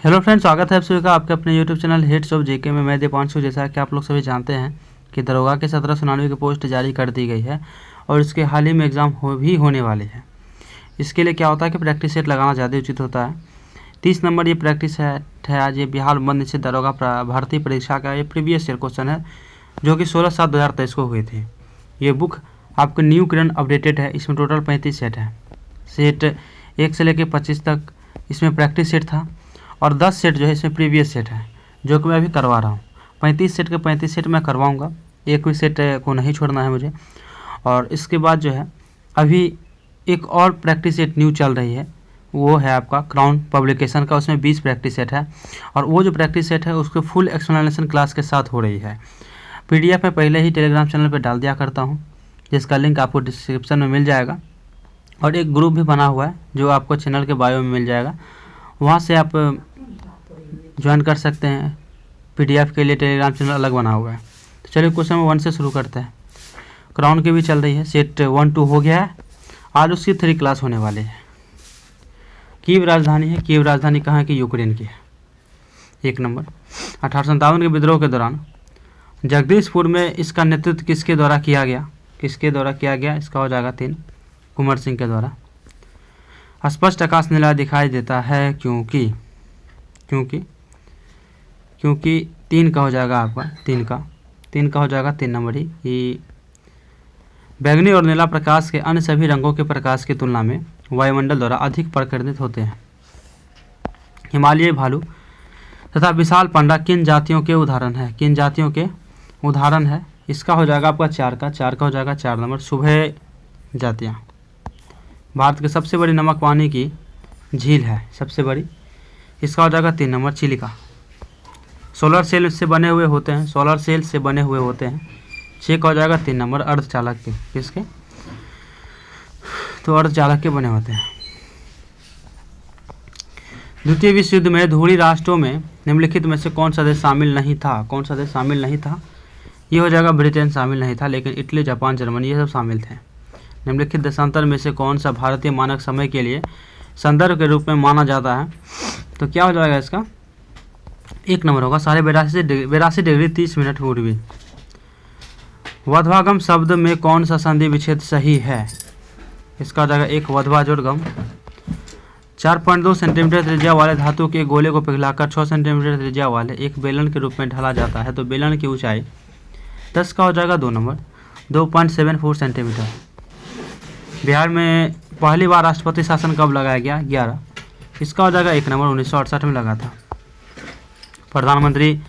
Hello friends, स्वागत है आप सभी का आपके अपने यूट्यूब चैनल हिट्स ऑफ जेके में। मैं दीपांशु। जैसा कि आप लोग सभी जानते हैं कि दरोगा के 1799 की पोस्ट जारी कर दी गई है और इसके हाल ही में एग्ज़ाम भी होने वाले हैं। इसके लिए क्या होता है कि प्रैक्टिस सेट लगाना ज़्यादा उचित होता है। 30 नंबर ये प्रैक्टिस सेट है। आज ये बिहार बंद से दरोगा भर्ती परीक्षा का ये प्रीवियस ईयर क्वेश्चन है जो कि 16/7/2023 को हुए थे। ये बुक आपको न्यू करंट अपडेटेड है। इसमें टोटल 35 सेट है। सेट 1 से लेकर 25 तक इसमें प्रैक्टिस सेट था और 10 सेट जो है इसमें प्रीवियस सेट है जो कि मैं अभी करवा रहा हूँ। 35 सेट के 35 सेट मैं करवाऊँगा, एक भी सेट को नहीं छोड़ना है मुझे। और इसके बाद जो है अभी एक और प्रैक्टिस सेट न्यू चल रही है, वो है आपका क्राउन पब्लिकेशन का। उसमें 20 प्रैक्टिस सेट है और वो जो प्रैक्टिस सेट है उसको फुल एक्सप्लेनेशन क्लास के साथ हो रही है। PDF में पहले ही टेलीग्राम चैनल पर डाल दिया करता हूँ, जिसका लिंक आपको डिस्क्रिप्शन में मिल जाएगा। और एक ग्रुप भी बना हुआ है जो आपको चैनल के बायो में मिल जाएगा, वहाँ से आप ज्वाइन कर सकते हैं। PDF के लिए टेलीग्राम चैनल अलग बना हुआ है। तो चलिए क्वेश्चन नंबर 1 से शुरू करते हैं। क्राउन की भी चल रही है, सेट 1-2 हो गया है। आज उसकी 3 क्लास होने वाले हैं। कीव राजधानी है। कीव राजधानी कहाँ की? यूक्रेन की है। 1 नंबर। 1857 के विद्रोह के दौरान जगदीशपुर में इसका नेतृत्व किसके द्वारा किया गया? किसके द्वारा किया गया? इसका हो जाएगा 3, कुंवर सिंह के द्वारा। स्पष्ट आकाश नीला दिखाई देता है क्योंकि 3 का हो जाएगा आपका, 3 का हो जाएगा 3 नंबर ही कि बैंगनी और नीला प्रकाश के अन्य सभी रंगों के प्रकाश की तुलना में वायुमंडल द्वारा अधिक प्रकर्षित होते हैं। हिमालयी भालू तथा विशाल पांडा किन जातियों के उदाहरण है? किन जातियों के उदाहरण है? इसका हो जाएगा आपका 4 का हो जाएगा 4 नंबर, शुभे जातियाँ। भारत की सबसे बड़ी नमक पानी की झील है सबसे बड़ी, इसका हो जाएगा 3 नंबर, चिलिका। सोलर सेल से बने हुए होते हैं, 6 का हो जाएगा 3 नंबर, अर्धचालक के। किसके? तो अर्धचालक के बने होते हैं। द्वितीय विश्व युद्ध में धुरी राष्ट्रों में निम्नलिखित में से कौन सा देश शामिल नहीं था? कौन सा देश शामिल नहीं था? ये हो जाएगा ब्रिटेन शामिल नहीं था, लेकिन इटली, जापान, जर्मनी ये सब शामिल थे। निम्नलिखित देशांतर में से कौन सा भारतीय मानक समय के लिए संदर्भ के रूप में माना जाता है? तो क्या हो जाएगा इसका? 1 नंबर होगा, 82 डिग्री 30 मिनट पूर्वी। वध्वागम शब्द में कौन सा संधि विच्छेद सही है? इसका हो जाएगा 1 वध्वा जोड़ गम। 4.2 सेंटीमीटर त्रिज्या वाले धातु के गोले को पिघलाकर 6 सेंटीमीटर त्रिज्या वाले एक बेलन के रूप में ढाला जाता है, तो बेलन की ऊंचाई 10 का हो जाएगा 2 नंबर, 2.74 सेंटीमीटर। बिहार में पहली बार राष्ट्रपति शासन कब लगाया गया? 11। इसका हो जाएगा 1 नंबर, 1968 में लगा था। प्रधानमंत्री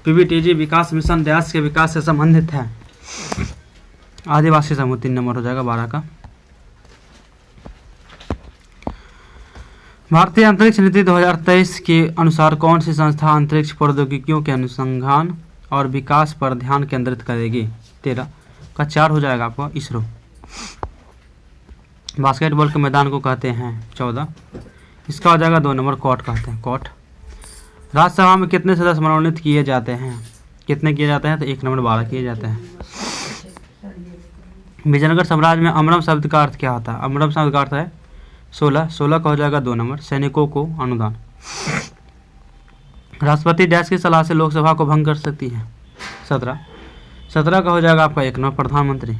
PBTG विकास मिशन देश के विकास से संबंधित है। आदिवासी समूह 3 नंबर हो जाएगा, 12 का। भारतीय अंतरिक्ष नीति 2023 के अनुसार कौन सी संस्था अंतरिक्ष प्रौद्योगिकियों के अनुसंधान और विकास पर ध्यान केंद्रित करेगी? 13 का 4 हो जाएगा आपको, इसरो। बास्केटबॉल के मैदान को कहते हैं 14, इसका हो जाएगा 2 नंबर, कोर्ट कहते हैं, कोर्ट। राज्यसभा में कितने सदस्य मनोनीत किए जाते हैं? कितने किए जाते हैं? तो 1 नंबर, 12 किए जाते हैं। विजयनगर साम्राज्य में अमरम शब्द का अर्थ क्या होता है? अमरम शब्द का अर्थ है 16 का हो जाएगा 2 नंबर, सैनिकों को अनुदान। राष्ट्रपति डैश की सलाह से लोकसभा को भंग कर सकती है? 17 का हो जाएगा आपका 1 नंबर, प्रधानमंत्री।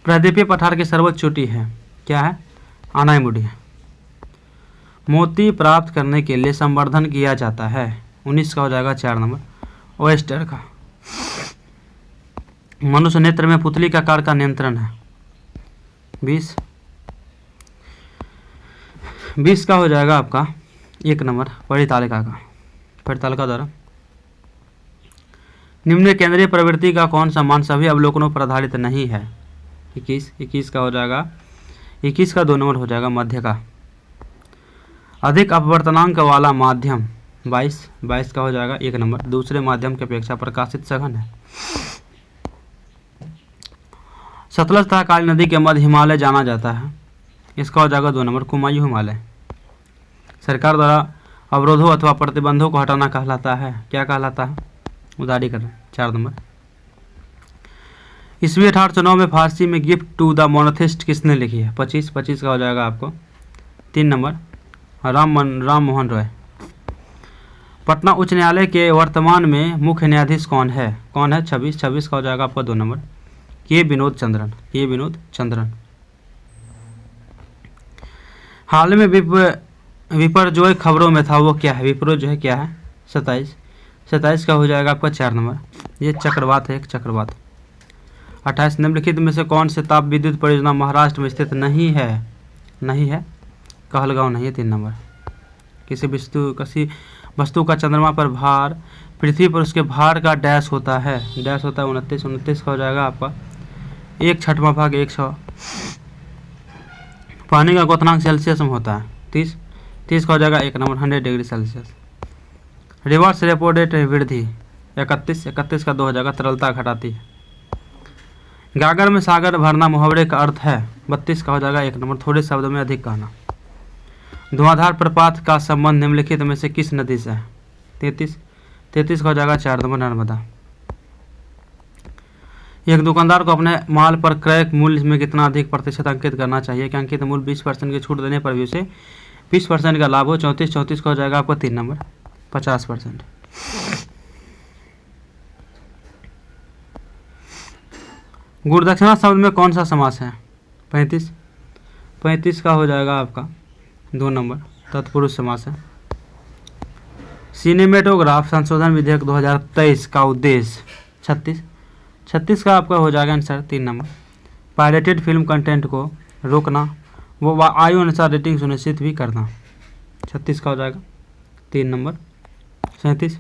प्रायद्वीपीय पठार की सर्वोच्च चोटी है, क्या है? अनायमुडी है। मोती प्राप्त करने के लिए संवर्धन किया जाता है? 19 का हो जाएगा 4 नंबर, ओएस्टर का। मनुष्य नेत्र में पुतली का आकार का नियंत्रण है? 20 का हो जाएगा आपका 1 नंबर, परितालिका का, परितालिका द्वारा। निम्न केंद्रीय प्रवृत्ति का कौन सा मान सभी अवलोकनों पर आधारित नहीं है? 21 का हो जाएगा, 21 का 2 नंबर हो जाएगा, मध्य का। अधिक अपवर्तनांक वाला माध्यम 22 का हो जाएगा 1 नंबर, दूसरे माध्यम की अपेक्षा प्रकाशित सघन है। सतलज तथा काली नदी के मध्य हिमालय जाना जाता है? इसका हो जाएगा 2 नंबर, कुमायूं हिमालय। सरकार द्वारा अवरोधों अथवा प्रतिबंधों को हटाना कहलाता है? क्या कहलाता है? उदारीकरण, 4 नंबर। ईस्वी 1809 में फारसी में गिफ्ट टू द मोनोथिस्ट किसने लिखी है? 25 का हो जाएगा आपको 3 नंबर, राम मोहन रॉय। पटना उच्च न्यायालय के वर्तमान में मुख्य न्यायाधीश कौन है? 26 का हो जाएगा आपका 2 नंबर के विनोद चंद्रन। हाल में विपर्जोय खबरों में था वो क्या है? विपर्जोय क्या है? 27 का हो जाएगा आपका 4 नंबर, ये चक्रवात है, एक चक्रवात। 28 निम्नलिखित में से कौन से ताप विद्युत परियोजना महाराष्ट्र में स्थित नहीं है? कहलगांव नहीं है, 3 नंबर। किसी वस्तु का चंद्रमा पर भार पृथ्वी पर उसके भार का डैश होता है 29 का हो जाएगा आपका 1/6 भाग 100। पानी का क्वथनांक सेल्सियस में होता है 30 का हो जाएगा 1 number 100 degree Celsius. Reverse repo rate वृद्धि 31 का 2 हो जाएगा, तरलता घटाती है। गागर में सागर भरना मुहावरे का अर्थ है 32 का हो जाएगा 1 नंबर, थोड़े शब्दों में अधिक कहना। धुआंधार प्रपात का संबंध निम्नलिखित में से किस नदी से है? 33 का हो जाएगा 4 नंबर, नर्मदा। एक दुकानदार को अपने माल पर क्रय मूल्य में कितना अधिक प्रतिशत अंकित करना चाहिए कि अंकित मूल्य 20% की छूट देने पर भी उसे 20% का लाभ हो? 34 का हो जाएगा आपको 3 नंबर, 50%। गुणदक्षिणा शब्द में कौन सा समास है? 35 का हो जाएगा आपका 2 नंबर, तत्पुरुष समास है। सिनेमेटोग्राफ संशोधन विधेयक 2023 का उद्देश्य 36 का आपका हो जाएगा answer, 3 number. Pirated film content को रोकना, वो आयु अनुसार रेटिंग सुनिश्चित भी करना। 36 का हो जाएगा 3 नंबर। 37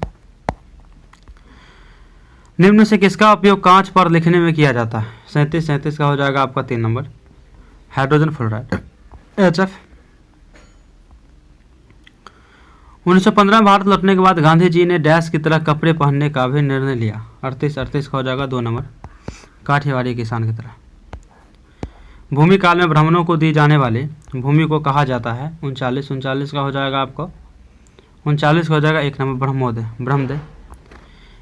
निम्न से किसका उपयोग कांच पर लिखने में किया जाता है? 37 का हो जाएगा आपका 3 नंबर, हाइड्रोजन फ्लोराइड HF। 1915 में भारत लौटने के बाद गांधी जी ने डैश की तरह कपड़े पहनने का भी निर्णय लिया। 38 का हो जाएगा 2 नंबर, काठियावाड़ी किसान की तरह। भूमि काल में ब्राह्मणों को दी जाने वाली भूमि को कहा जाता है? 39 का हो जाएगा आपको 39 का हो जाएगा 1 नंबर, ब्रह्मदेव।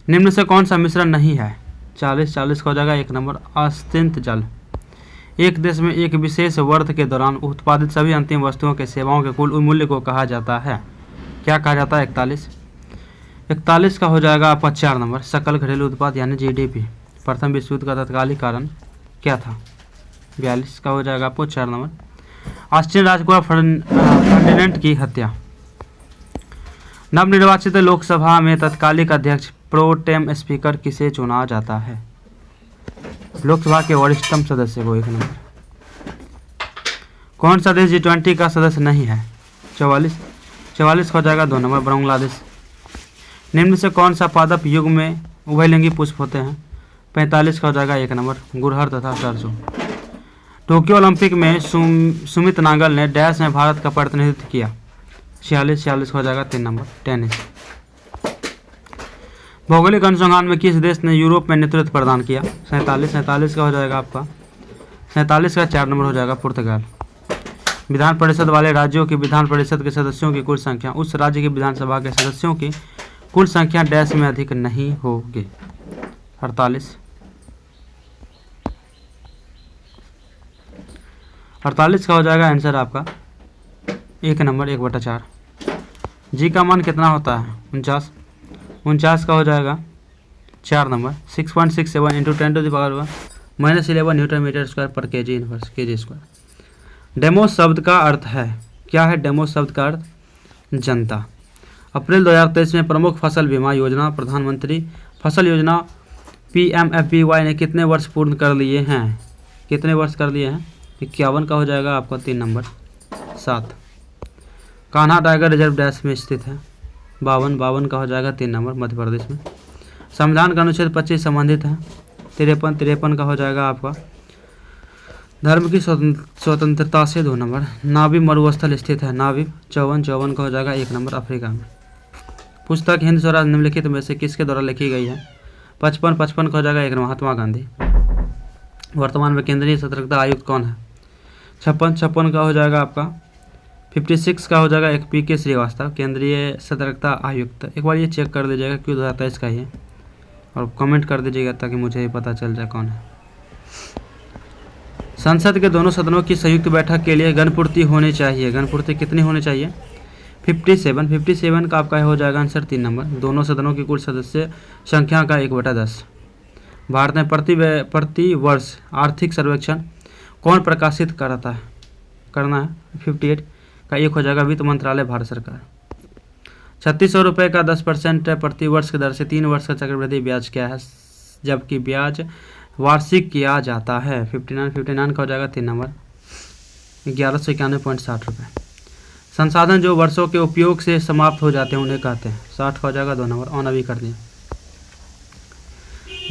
निम्न से कौन सा मिश्रण नहीं है? 40 का हो जाएगा 1 नंबर, अस्तित्व जल। एक देश में एक विशेष वर्ष के दौरान उत्पादित सभी अंतिम वस्तुओं के सेवाओं के कुल मूल्य को कहा जाता है? क्या कहा जाता है? 41 का हो जाएगा आपका 4 नंबर, सकल घरेलू उत्पाद यानी GDP। प्रथम विश्व युद्ध का तत्कालिक कारण क्या था? 42 का हो जाएगा आपको 4 नंबर। ऑस्ट्रियन राजकुमार फर्डिनेंड की हत्या। नवनिर्वाचित लोकसभा में तत्कालिक अध्यक्ष प्रोटेम स्पीकर किसे चुना जाता है? लोकसभा के वरिष्ठतम सदस्य को, 1 नंबर। कौन सा देश G20 का सदस्य नहीं है? 44 का हो जाएगा 2 नंबर, बांग्लादेश। निम्न से कौन सा पादप युग में उभयलिंगी पुष्प होते हैं? 45 का हो जाएगा 1 नंबर, गुड़हल तथा सरसों। टोक्यो ओलंपिक में सुमित नागल ने डैश में भारत का प्रतिनिधित्व किया? 46 का हो जाएगा 3 नंबर, टेनिस। भौगोलिक अनुसंधान में किस देश ने यूरोप में नेतृत्व प्रदान किया? 47 का हो जाएगा आपका 47 का 4 नंबर हो जाएगा, पुर्तगाल। विधान परिषद वाले राज्यों की विधान परिषद के सदस्यों की कुल संख्या उस राज्य की विधानसभा के सदस्यों की कुल संख्या डैश में अधिक नहीं होगी? 48 का हो जाएगा आंसर आपका 1 नंबर, 1/4। जी का मान कितना होता है? 49 का हो जाएगा 4 number, 6.67 into 10⁻⁻11 newton metre square पर KG inverse KG square. Demos शब्द का अर्थ है? क्या है डेमोस शब्द का अर्थ? जनता। अप्रैल 2023 में प्रमुख फसल बीमा योजना प्रधानमंत्री फसल योजना PMFBY ने कितने वर्ष पूर्ण कर लिए हैं? 51 का हो जाएगा आपका 3 number, 7। Kanha tiger reserve dash में स्थित है? 52 का हो जाएगा 3 नंबर, मध्य प्रदेश में। संविधान का अनुच्छेद 25 संबंधित है? 53 का हो जाएगा आपका धर्म की स्वतंत्रता से 2 नंबर। नाबी मरुस्थल स्थित है? नाबी 54 का हो जाएगा 1 नंबर, अफ्रीका में। पुस्तक हिंद स्वराज निम्नलिखित में से किसके द्वारा लिखी गई है? 55 का हो जाएगा 1 नंबर, महात्मा गांधी। वर्तमान में केंद्रीय सतर्कता आयुक्त कौन है? 56 का हो जाएगा आपका 56 का हो जाएगा एक PK श्रीवास्तव, केंद्रीय सतर्कता आयुक्त। एक बार ये चेक कर लीजिएगा क्यों 2023 का ही है और कमेंट कर दीजिएगा ताकि मुझे ये पता चल जाए कौन है। संसद के दोनों सदनों की संयुक्त बैठक के लिए गणपूर्ति होनी चाहिए? गणपूर्ति कितनी होनी चाहिए? 57 का आपका हो जाएगा आंसर 3 नंबर। दोनों सदनों की कुल सदस्य संख्या का 1/10। भारत में प्रति वर्ष आर्थिक सर्वेक्षण कौन प्रकाशित करना है? 58 का 1 हो जाएगा वित्त मंत्रालय, भारत सरकार। 3600 रुपये का 10% प्रति वर्ष की दर से 3 वर्ष का चक्रवृद्धि ब्याज क्या है, जबकि ब्याज वार्षिक किया जाता है? 59 का हो जाएगा 3 नंबर, 1191.60 रुपये। संसाधन जो वर्षों के उपयोग से समाप्त हो जाते हैं उन्हें कहते हैं? 60 का हो जाएगा 2 नंबर, ऑन अभी कर दिए।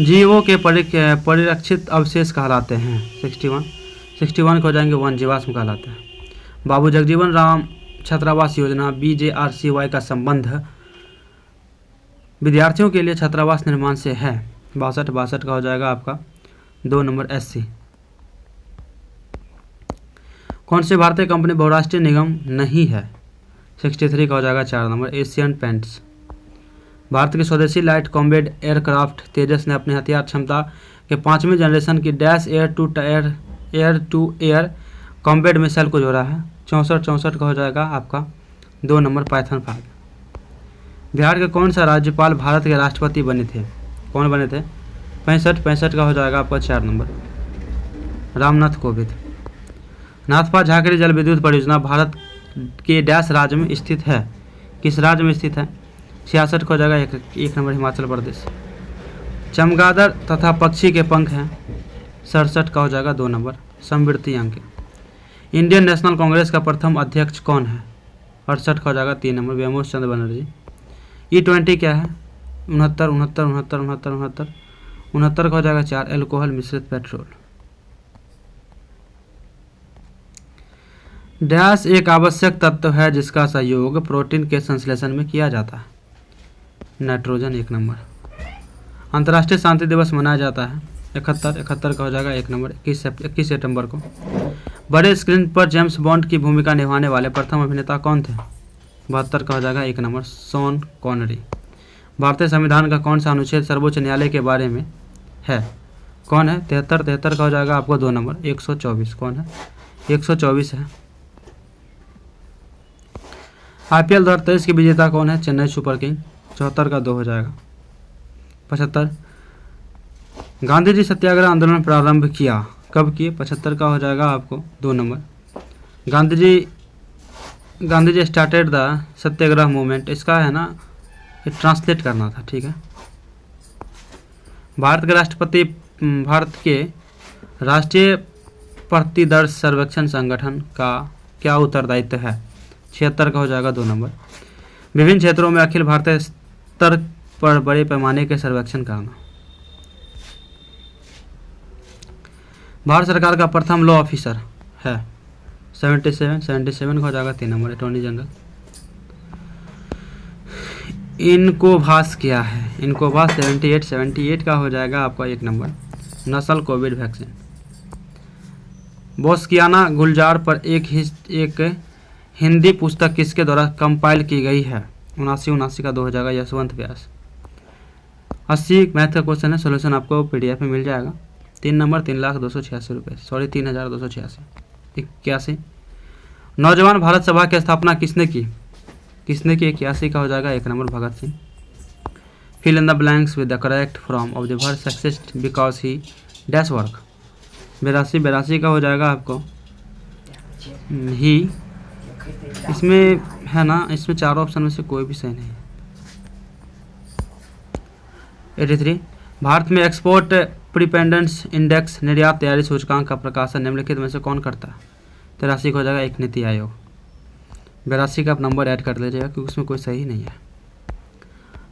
जीवों के परिरक्षित अवशेष कहलाते हैं? 61 को हो जाएंगे 1, जीवाश्म कहलाते हैं। बाबू जगजीवन राम छात्रावास योजना BJRCY का संबंध विद्यार्थियों के लिए छात्रावास निर्माण से है? 62 का हो जाएगा आपका 2 नंबर, SC। कौन सी भारतीय कंपनी बहुराष्ट्रीय निगम नहीं है? 63 का हो जाएगा 4 नंबर, एशियन पेंट्स। भारत की स्वदेशी लाइट कॉम्बैट एयरक्राफ्ट तेजस ने अपनी हथियार क्षमता के 5वीं जनरेशन की dash air to air combat missile को जोड़ा है? 64 का हो जाएगा आपका 2 नंबर, पाइथन 5। बिहार के कौन सा राज्यपाल भारत के राष्ट्रपति बने थे? कौन बने थे? 65 का हो जाएगा आपका 4 नंबर, रामनाथ कोविंद। नाथपा झाकरी जल विद्युत परियोजना भारत के डैश राज्य में स्थित है? किस राज्य में स्थित है? 66 का हो जाएगा 1 नंबर, हिमाचल प्रदेश। चमगादड़ तथा पक्षी के पंख हैं? 67 का हो जाएगा 2 नंबर, समृद्धि अंक। इंडियन नेशनल कांग्रेस का प्रथम अध्यक्ष कौन है? 68 का हो जाएगा 3 नंबर, व्योमेश चंद्र बनर्जी। E20 क्या है? 69 का हो जाएगा 4, एल्कोहल मिश्रित पेट्रोल। डैश एक आवश्यक तत्व है जिसका सहयोग प्रोटीन के संश्लेषण में किया जाता है? Nitrogen, 1 number. अंतर्राष्ट्रीय शांति दिवस मनाया जाता है? 71 का हो जाएगा 1 नंबर, 21 सितंबर को। बड़े स्क्रीन पर जेम्स बॉन्ड की भूमिका निभाने वाले प्रथम अभिनेता कौन थे? 72 का हो जाएगा 1 नंबर, शॉन कॉनरी। भारतीय संविधान का कौन सा अनुच्छेद सर्वोच्च न्यायालय के बारे में है? कौन है? 73 का हो जाएगा आपको 2 नंबर, 124। कौन है? 124 है। IPL 2023 की विजेता कौन है? Chennai super king. 74 का 2 हो जाएगा। 75 गांधी जी सत्याग्रह आंदोलन प्रारंभ किया, कब किए? 75 का हो जाएगा आपको 2 number. Gandhi ji started the satyagraha movement, इसका है ना ये ट्रांसलेट करना था, ठीक है। भारत के राष्ट्रीय प्रतिदर्श सर्वेक्षण संगठन का क्या उत्तरदायित्व है? 76 का हो जाएगा 2 नंबर। विभिन्न क्षेत्रों में अखिल भारतीय स्तर पर बड़े पैमाने के सर्वेक्षण करना। भारत सरकार का प्रथम लॉ ऑफिसर है? 77 का हो जाएगा 3 नंबर, अटॉर्नी जनरल। इनकोवास क्या है? इनकोवास 78 का हो जाएगा आपका 1 नंबर, नस्ल कोविड वैक्सीन। बोस्कियाना गुलजार पर एक हिंदी पुस्तक किसके द्वारा कंपाइल की गई है? 79 का 2 हो जाएगा, यशवंत व्यास। 80 मैथ का क्वेश्चन है, सोल्यूशन आपको PDF में मिल जाएगा। 3 नंबर, 3,286 रुपये, सॉरी 3,286। 81 नौजवान भारत सभा की स्थापना किसने की? 81 का हो जाएगा 1 number, Bhagat Singh. Fill in the blanks with the correct from of the word success because he dash work. 82 का हो जाएगा आपको ही। इसमें है ना, इसमें 4 ऑप्शन में से कोई भी सही नहीं है। 83 भारत में एक्सपोर्ट प्रीपेंडेंस इंडेक्स निर्यात तैयारी सूचकांक का प्रकाशन निम्नलिखित में से कौन करता है? 83 का हो जाएगा एक नीति आयोग। 82 का आप नंबर ऐड कर लीजिएगा क्योंकि उसमें कोई सही नहीं है।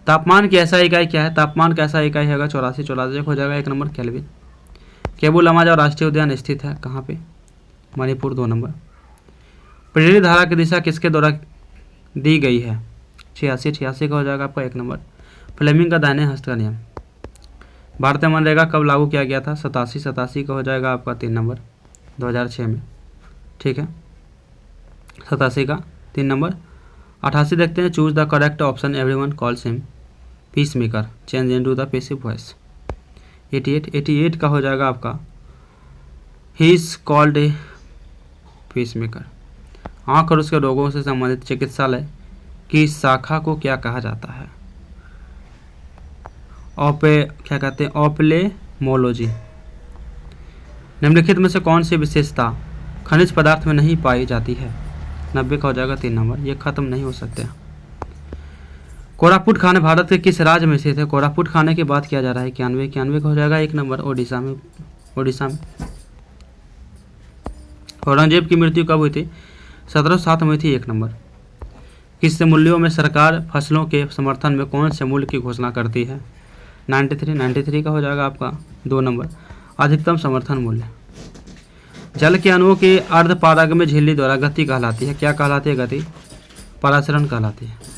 तापमान की ऐसा इकाई क्या है? तापमान का ऐसा इकाई होगा 84 हो जाएगा 1 नंबर, केल्विन। केबुल लमाजा राष्ट्रीय उद्यान स्थित है कहाँ पे? मणिपुर, 2 नंबर। प्रेरित धारा की दिशा किसके द्वारा दी गई है? 86 का हो जाएगा आपका 1 नंबर, फ्लेमिंग का दाहिने हस्त का नियम। भारतीय मनरेगा कब लागू किया गया था? 87 का हो जाएगा आपका 3 नंबर, 2006 में, ठीक है। 87 का 3 नंबर। 88 देखते हैं, choose the correct option, everyone calls him peace maker, change into the passive voice. 88 का हो जाएगा आपका he is called a peace maker. आँख और उसके रोगों से संबंधित चिकित्सालय की शाखा को क्या कहा जाता है? क्या कहते हैं? ऑप्लेमोलॉजी। निम्नलिखित में से कौन सी विशेषता खनिज पदार्थ में नहीं पाई जाती है? 90 का हो जाएगा 3 नंबर, ये खत्म नहीं हो सकते। कोरापुट खाने भारत के किस राज्य में स्थित है? कोरापुट खाने की बात किया जा रहा है। 91 का हो जाएगा 1 नंबर, ओडिशा में। औरंगजेब की मृत्यु कब हुई थी? 1707 में हुई थी। 1 नंबर। किस मूल्यों में सरकार फसलों के समर्थन में कौन से मूल्य की घोषणा करती है? 93 का हो जाएगा आपका 2 नंबर, अधिकतम समर्थन मूल्य। जल के अणुओं की अर्धपारगम्य झिल्ली द्वारा गति कहलाती है। क्या कहलाती है? गति परासरण कहलाती है।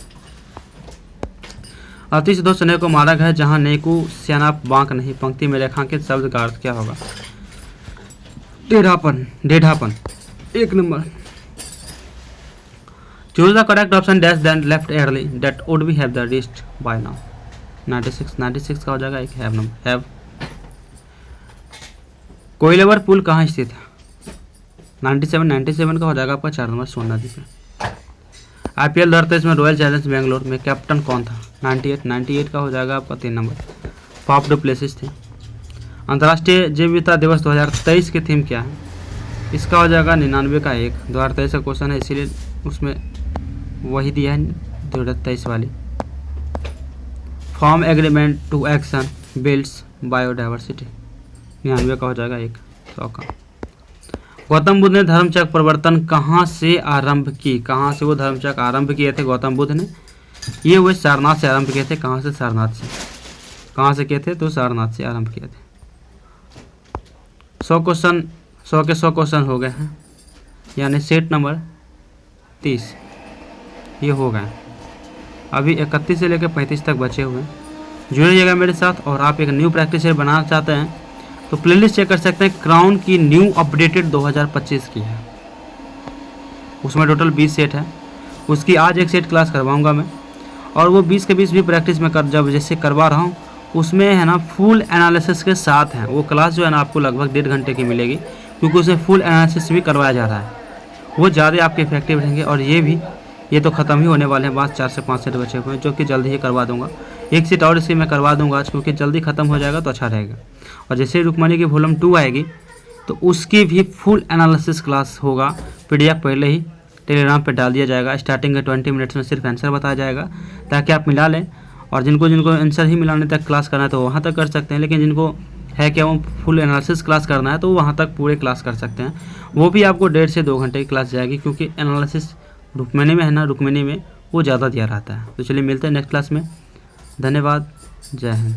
अति सिद्धो स्नेह को मारा गया जहाँ नेकू श्याना बांक नहीं, पंक्ति में रेखांकित शब्द का अर्थ क्या होगा? टेढ़ापन। 1 number. Choose the correct option dash then left early that would be have the reached by now. 96 का हो जाएगा 1 हैव। कोइलेवर पुल कहाँ स्थित है? 97 का हो जाएगा आपका 4 नंबर, सोन नदी पे। IPL 2023 में रॉयल चैलेंजर्स बेंगलोर में कैप्टन कौन था? 98 का हो जाएगा आपका 3 नंबर, फाफ डू प्लेसिस थे। अंतर्राष्ट्रीय जैव विविधता दिवस 2023 की थीम क्या है? इसका हो जाएगा 99 का 1। 2023 का क्वेश्चन है, इसीलिए उसमें वही दिया है 2023 वाली। From agreement to action builds biodiversity. 99 का हो जाएगा 1, 100 का। गौतम बुद्ध ने धर्मचक्र प्रवर्तन कहाँ से आरंभ की? कहाँ से वो धर्मचक्र आरंभ किए थे गौतम बुद्ध ने? ये वो सारनाथ से आरंभ किए थे। कहाँ से? सारनाथ से। कहाँ से किए थे? तो सारनाथ से आरंभ किए थे। 100 के 100 क्वेश्चन हो गए हैं, यानी सेट नंबर 30 ये हो गए। अभी 31 से लेकर 35 तक बचे हुए हैं। जुड़िएगा मेरे साथ। और आप एक न्यू प्रैक्टिस सेट बनाना चाहते हैं तो प्लेलिस्ट चेक कर सकते हैं। क्राउन की न्यू अपडेटेड 2025 की है, उसमें टोटल 20 सेट है। उसकी आज एक सेट क्लास करवाऊंगा मैं, और वो 20 के 20 भी प्रैक्टिस में जब जैसे करवा रहा हूँ उसमें है ना फुल एनालिसिस के साथ है। वो क्लास जो है ना आपको लगभग 1.5 घंटे की मिलेगी, क्योंकि उसमें फुल एनालिसिस भी करवाया जा रहा है। वो ज़्यादा आपके इफेक्टिव रहेंगे। और ये तो ख़त्म ही होने वाले हैं, बस 4 से 5 सेट बचे हुए हैं, जो कि जल्दी ही करवा दूंगा। एक सेट और इसकी मैं करवा दूंगा आज, क्योंकि जल्दी ख़त्म हो जाएगा तो अच्छा रहेगा। और जैसे रुक्मणी की वॉल्यूम 2 आएगी तो उसकी भी फुल एनालिसिस क्लास होगा। PDF पहले ही टेलीग्राम पे डाल दिया जाएगा। स्टार्टिंग के 20 मिनट्स में सिर्फ आंसर बताया जाएगा, ताकि आप मिला लें। और जिनको आंसर ही मिलाने तक क्लास करना है तो वहाँ तक कर सकते हैं, लेकिन जिनको है क्या वो फुल एनालिसिस क्लास करना है तो वहाँ तक पूरे क्लास कर सकते हैं। वो भी आपको 1.5 से 2 घंटे की क्लास जाएगी, क्योंकि एनालिसिस रुक्मणी में है ना, रुक्मणी में वो ज़्यादा दिया रहता है। तो चलिए मिलते हैं नेक्स्ट क्लास में। धन्यवाद। जय हिंद।